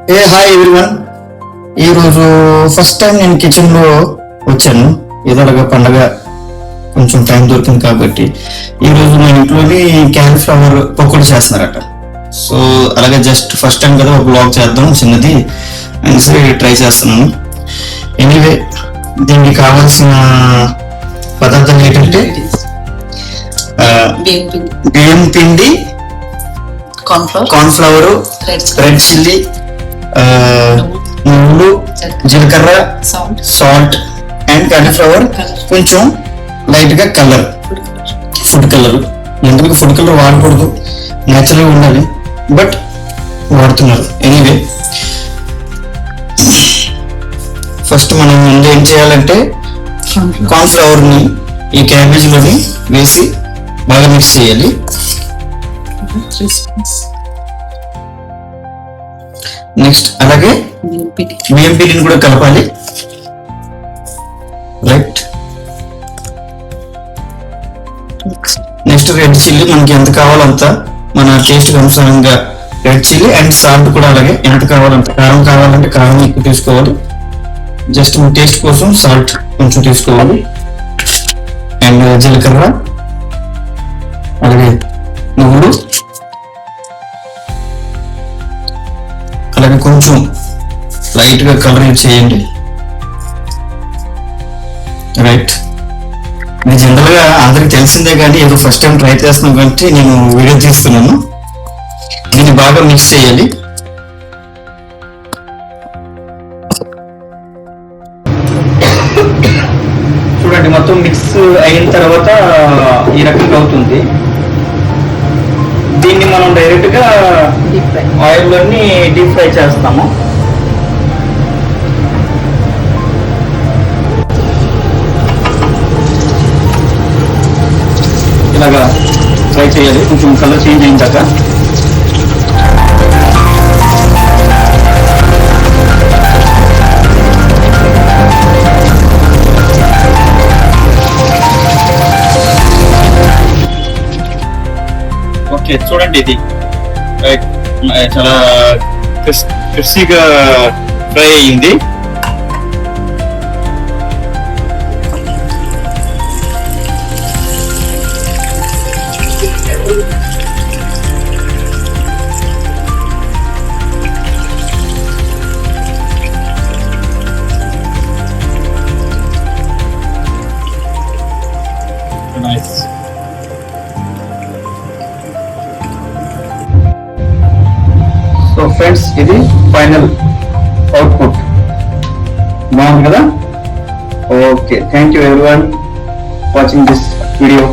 Hi everyone. ఈరోజు first time నేను కిచెన్లో వచ్చాను. ఏదోలాగా పండగ కొంచెం టైం దొరికింది కాబట్టి ఈరోజు మా ఇంట్లోని క్యాలీఫ్లవర్ పకోడీ చేస్తున్నారట. సో అలాగే జస్ట్ ఫస్ట్ టైం కదా ఒక బ్లాగ్ చేద్దాం చిన్నది అనేసి ట్రై చేస్తున్నాను. ఎనీవే దీనికి కావాల్సిన పదార్థాలు ఏంటంటే బియ్యం పిండి, కార్న్ఫ్లవర్, రెడ్ చిల్లీ, నువ్వులు, జీలకర్ర, సాల్ట్ అండ్ కాలీఫ్లవర్, కొంచెం లైట్ గా కలర్, ఫుడ్ కలర్. ఎందుకు ఫుడ్ కలర్ వాడకూడదు, నేచురల్ గా ఉండాలి, బట్ వాడుతున్నారు. ఎనీవే ఫస్ట్ మనం ముందు ఏం చేయాలంటే కార్న్ఫ్లవర్ ని ఈ క్యాబేజ్ లోని వేసి బాగా మిక్స్ చేయాలి. నెక్స్ట్ అలాగే బియ్యం పిండిని కూడా కలపాలి. రైట్. నెక్స్ట్ రెడ్ చిల్లీ, మనకి ఎంత కావాలంత మన టేస్ట్ అనుసారంగా రెడ్ చిల్లీ అండ్ సాల్ట్ కూడా అలాగే ఎంత కావాలంత. కారం కావాలంటే కారం ఎక్కువ తీసుకోవాలి, జస్ట్ మన టేస్ట్ కోసం సాల్ట్ కొంచెం తీసుకోవాలి. అండ్ జీలకర్ర, అలాగే నువ్వులు, అలాగే కొంచెం లైట్ గా కలర్ చేయండి. రైట్. ఇది జనరల్ గా అందరికి తెలిసిందే కానీ ఏదో ఫస్ట్ టైం ట్రై చేస్తున్నాం కాబట్టి నేను వీడియో తీస్తున్నాను. దీన్ని బాగా మిక్స్ చేయాలి. చూడండి, మొత్తం మిక్స్ అయిన తర్వాత ఈ రకంగా అవుతుంది. దీన్ని మనం డైరెక్ట్ గా ఆయిల్ లోని డీప్ ఫ్రై చేస్తాము. ఇలాగా ఫ్రై చేయాలి, కొంచెం కలర్ చేంజ్ అయిన దాకా. ఓకే, చూడండి ఇది చాలా క్రిస్పీగా ఫ్రై అయింది. నైస్. సో ఫ్రెండ్స్, ఇది ఫైనల్ అవుట్పుట్. బాగుంది కదా? Okay, thank you everyone watching this video.